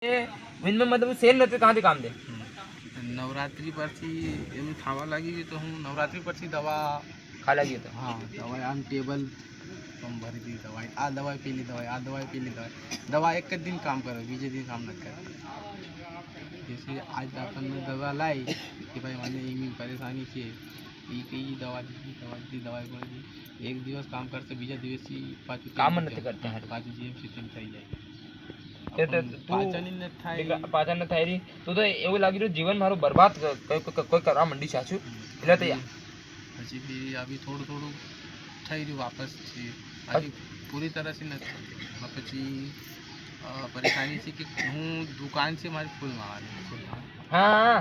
એ વિનમાં મતલબ સેલ નથી કાંથી કામ દે નવરાત્રી પરથી એમ થવા લાગી ગયું તો હું નવરાત્રી પરથી દવા ખા લાગી તો હા દવાઈ આમ ટેબલ ભરી દી દવાઈ આ દવાઈ પેલી દવાઈ આ દવાઈ પેલી દવા એક જ દિન કામ કરે બીજે દિન કામ નથી કરે जैसे आज अपन दवा लाई कि भाई મને એની પરેશાની છે એ કઈ દવા દીધી દવાઈ પડી એક દિવસ કામ કરશે બીજા દિવસથી પાછું કામ નથી કરતા પાછું જેમ સિસ્ટમ થઈ જાય પાચન ન થાય રહી તું તો એવું લાગી રહ્યું જીવન મારું બરબાદ કોઈ કરવા માંડી સાચું એટલે તો પછી બી અભી થોડું થોડું થઈ રહ્યું વાપસ છે હજી પૂરી તરહથી નથી પછી પરેશાની છે કે હું દુકાન છે મારી ફૂલ મારવાની હા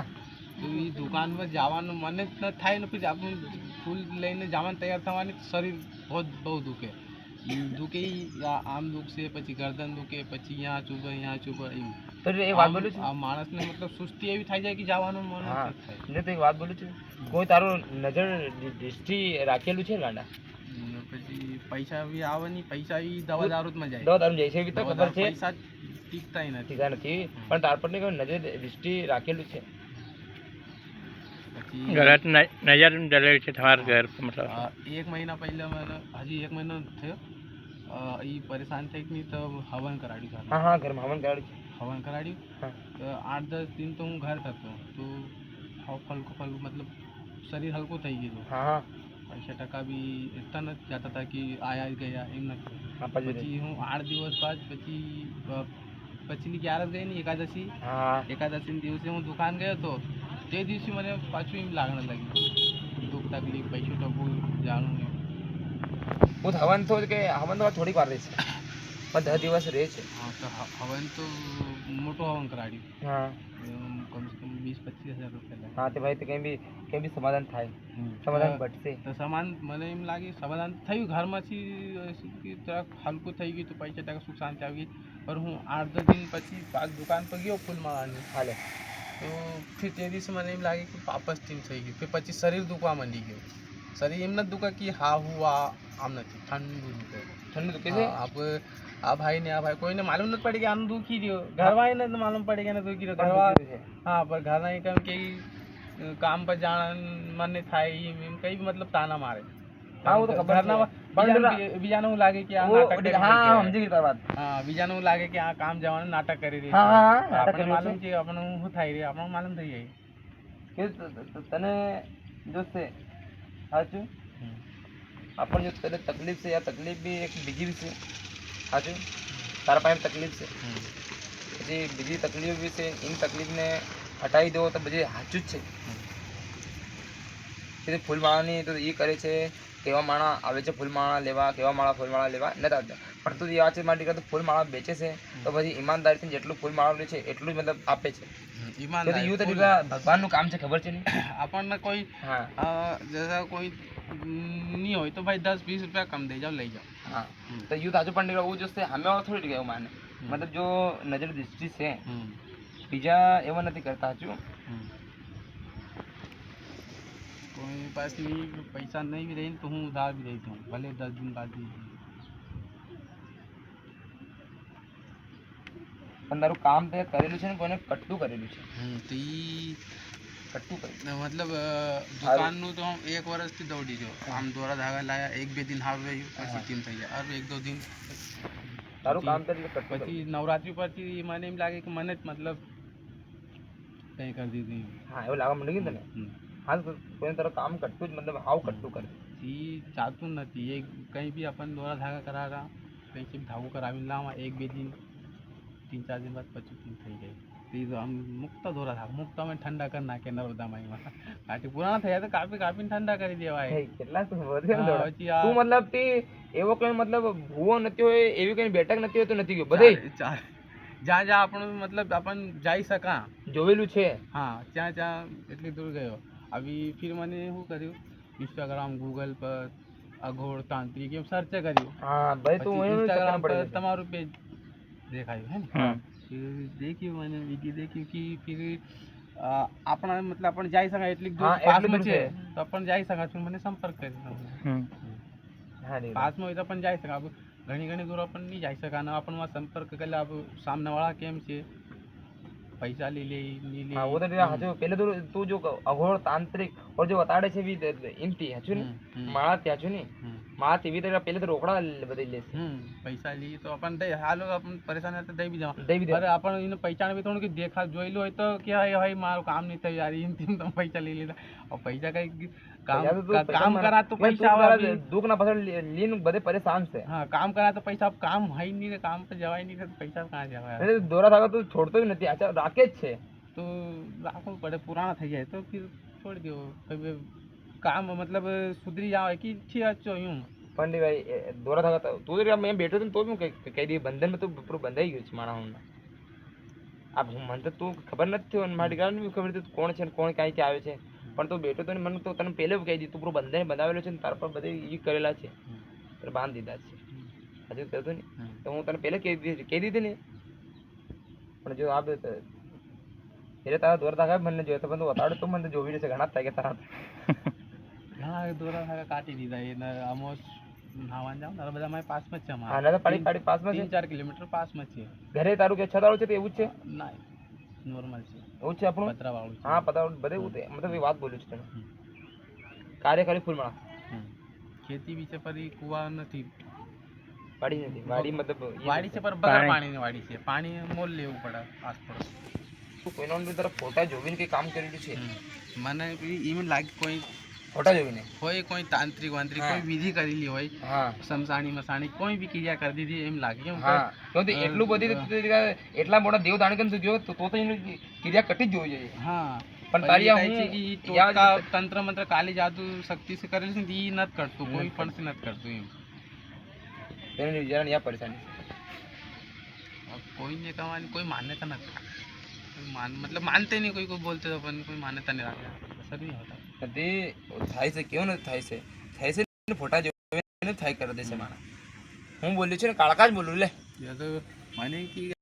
તો એ દુકાન પર જવાનું મને જ ન થાય ને પછી આપણું ફૂલ લઈને જવાનું તૈયાર થવાની શરીર બહુ દુખે દુખે આમ દુખશે પછી ગરદન દુખે પછી અહીંયા ચૂબે એવું તો એક વાત બોલું છું આ માણસને મતલબ સુસ્તી એવી થઈ જાય કે જવાનું મન હા નથી થાય એટલે તો એક વાત બોલું છું કોઈ તારું નજર દૃષ્ટિ રાખેલું છે ગાંડા પછી પૈસા બી આવે નહીં પૈસા બી દવા દારૂમાં જાય દવા દારૂ જાય છે એવી તો ખબર છે પૈસા ટીકતાય નથી નથી પણ તાર પર કોઈ નજર દૃષ્ટિ રાખેલું છે પછી ગલત નજર ડલેલ છે તમારા ઘર પર મતલબ એક મહિના પહેલા મને હજી એક મહિનો થયો એ પરેશાન થઈ ગઈ તો હવન કરાવ્યું હા હા ઘરમાં હવન કરાવ્યું હવન કરાવ્યું હા તો 8-10 दिन तो હું ઘર થતો તો હલકું मतलब શરીર હલકું થઈ ગયું હા હા 5% બી એટલા નથી જતા હતા કે આયા ગયા એમ નથી હા પછી હું 8 દિવસ બાદ પછીની 11 ગઈ ને એકાદશી હા એકાદશીના દિવસે હું દુકાન ગયો હતો તે દિવસે મને પાછું એમ લાગણ લાગ્યું દુઃખ તકલીફ પૈસું ટકું જાણું નહીં હું હવન તો કે હવન તો થોડીક વાર રહેશે પણ 10 દિવસ રહે છે હા તો હવન તો મોટું હવન કરાવ્યું હા કમસે કમ 20-25 હજાર રૂપિયા હા તે ભાઈ તો કંઈ બી સમાધાન થાય સમાધાન ઘટશે તો સમાન મને એમ લાગે સમાધાન થયું ઘરમાંથી જરાક હલકું થઈ ગયું તો 5% સુખ શાંતિ આવી ગઈ પણ હું 8-10 દિન પછી પાછ દુકાન પર ગયો ફૂલ મારવાની હાલે તો ફિર તે દિવસે મને એમ લાગે કે વાપસ ટીમ થઈ ગયું કે પછી શરીર દુખવા માંડી ગયું શરીર એમ નથી દુખે કે હા હું આમ નથી ઠંડુ દુખે ઠંડુ દુખે છે આ ભાઈ કોઈને માલુમ નથી પડી કે આનું દુખી રહ્યો ઘરવાળાને તો માલુમ પડી કે દુખી રહ્યો ઘરવાળા હા પણ ઘરના કેમ કે કામ પર જાણ મને થાય એમ કઈ મતલબ તાના મારે હા હું તો ઘરના બીજાને હું લાગે કે આ નાટક હા સમજી ગઈ વાત હા બીજાને હું લાગે કે આ કામ જવાનું નાટક કરી રહી હા હા આપણને માલુમ છે આપણને શું થાય રહી આપણને માલુમ થઈ જાય કે તને જો છે સાચું આપણને જો તને તકલીફ છે આ તકલીફ બી એક બીજી છે સાચું તારા પાસે તકલીફ છે પછી બીજી તકલીફ બી છે એની તકલીફને હટાવી દો તો બધી સાચું જ છે ફૂલમાળાની તો એ કરે છે કેવા માણા આવે છે ફૂલમાળા લેવા ફૂલમાળા લેવા નથી આવતા પણ તું એ વાત છે માટે કે ફૂલમાળા વેચે છે તો પછી ઈમાનદારીથી જેટલું ફૂલમાળા લે છે એટલું જ મતલબ આપે છે ભગવાનનું કામ છે ખબર છે નહીં આપણને કોઈ જैसा કોઈ નહીં હોય તો ભાઈ 10-20 રૂપિયા કમ દઈ જાઓ લઈ જાઓ હા તો યુથ આજુ પણ એવું જોશે અમે થોડી ગયું માને મતલબ જો નજર દૃષ્ટિ છે બીજા એવા નથી કરતા હજુ કોઈ પાસે પૈસા નહીં બી રહી તો હું ઉધાર બી દઈ દઉં ભલે 10 दिन बाद भी પણ તારું કામ તે કરેલું છે ને કોઈને કટલું કરેલું છે તો કટલું કરેલું મતલબ દુકાનનું તો હું 1 વર્ષથી દોડી ગયો આમ દોરા ધાગા લાયા 1-2 दिन હાવ રહ્યું પછી ટીમ થઈ જાય और 1-2 दिन તારું કામ તે પછી નવરાત્રી પરથી મને એમ લાગે કે મને જ મતલબ કંઈ કરી દીધું હા એવું લાગવા માંડી ગયું તને હાલ કોઈને તારું કામ કટલું જ મતલબ હાવ કટલું કરે એ ચાલતું નથી એ કંઈ બી આપણને દોરા ધાગા કરાવવા કંઈ ધાગું કરાવીને લાવવા 1-2 दिन 3-4 दिन बाद પછી ટીમ થઈ જાય તો આમ મુક્ત દોરા ધાગા મુક્ત અમે ઠંડા કરી નાખે નર્મદામાં એમાં કાંઠી પુરાણા થયા તો કાપીને ઠંડા કરી દેવાય કેટલા તું મતલબ તે એવો કઈ મતલબ ભૂવો નથી હોય એવી કઈ બેઠક નથી હોય તો નથી ગયો બધે જ્યાં આપણું મતલબ આપણ જઈ શકા જોવેલું છે હા ત્યાં એટલી દૂર ગયો આવી ફિર મને શું કર્યું ઇન્સ્ટાગ્રામ ગૂગલ પર અઘોર તાંત્રિક એમ સર્ચ કર્યું હા ભાઈ તું ઇન્સ્ટાગ્રામ પર તમારું પેજ દેખાયું હે ને फिर देखिए मैंने वीडियो देखी कि फिर अपना मतलब अपन जाई सका એટલી દૂર પાસમાં છે તો अपन जाई सका फिर मैंने संपर्क કર્યો પાસમાં હોય તો अपन जाई सका ઘણી દૂર अपन नहीं जाई सका ना अपन संपर्क करेला अब सामने वाला केम છે पैसा ले ले नहीं ले हाँ वो तो तेरा हाचो पहले तो तू जो अघोर तांत्रिक और जो बताड़े છે વી ઇનતી હાચું ને માળા ત્યાં હાચું ને માળા તેવી તો पहले तो रोकड़ा बदली ले पैसा लिए तो अपन दे हालो अपन परेशान है तो दे भी जाओ दे भी दे अरे अपन इन पहचान भी थोड़ा कि देखा जोई लो तो क्या है भाई मारो काम नहीं था यार इन तीन तो पैसा ले लेता और पैसा का काम करा तो पैसा दुख ना फसल लीन बदे परेशान से हाँ काम करा तो पैसा अब काम है ही नहीं काम पे जवाई नहीं तो पैसा कहाँ जवाया अरे दोरा धागा तो छोड़तो भी नहीं अच्छा राके જ છે तो राखो पड़े पुराना થઈ જાય तो फिर छोड़ दो काम मतलब सुधरी जाओ कि अच्छी अच्छो यूं पंडित भाई दोरा धागा तू तो मैं बैठो तो भी कह दी बंधन में तो पूरा बंधाई गयो છે માણા હું अब मन तो तू खबर નથી થયો મારી ગાળ ની ખબર હતી કોણ છે કોણ કાઈ કે આવે છે પણ તું બેઠો તો મને તો તને પહેલે કહી દી તું પૂરો બંધાઈ બંધાવેલો છે ને તાર પર બધે ઈ કરેલા છે તો બાંધ દીધા છે હજુ કહેતો ને તો હું તને પહેલે કહી દીધી ને પણ જો આપ એટલે તારા દોર ધાગા મને જોયો તો પણ બતાડો તો મને જોવી રહેશે ઘણા થાય કે તારા हाँ दोरा धागा काटी दीदा ये न आमोस नावान जाओ ना બધા મારી પાસ માં છે હા ના તો પાડી પાડી પાસ માં છે 3-4 કિલોમીટર પાસ માં છે ઘરે તારું કે છતાળો છે તો એવું જ છે ના નોર્મલ છે એવું છે આપણું પતરા વાળું છે હા પતા બધે એવું છે મતલબ એ વાત બોલું છું તને કાર્ય ખાલી ફૂલમાળા ખેતી વિશે પર ઈ કુવા નથી વાડી નથી વાડી મતલબ વાડી છે પર બગર પાણીની વાડી છે પાણી મોલ લેવું પડે આસપાસ કોઈનો તરફ ફોટા જોવીને કઈ કામ કરેલું છે મને ઈવન લાગે કોઈ ફોટા જોવીને હોય કોઈ તાંત્રિક વાંત્રિક કોઈ વિધિ કરેલી હોય હા સમસાણી મસાણી કોઈ બી ક્રિયા કરી દીધી એમ લાગે કેમ હા તો એટલું બધી એટલા મોટા દેવ દાણ કેમ તું જો તો એની ક્રિયા કટી જ જોવી જોઈએ હા પણ તારી આ છે કે ઈ ટોટકા તંત્ર મંત્ર કાલી જાદુ શક્તિ से કરેલી છે ઈ નત કરતું કોઈ પણ से નત કરતું એમ તેની વિચારણી આ પરેશાની कोई ने कहा कोई मान्यता न मतलब मानते नहीं कोई बोलते तो अपन कोई मान्यता नहीं रखता ऐसा नहीं होता તે થાય છે કેવું નથી થાય છે ફોટા જોઈને થાય કરી દેશે મારા હું બોલ્યું છે ને કાળકા જ બોલું લે या तो माने कि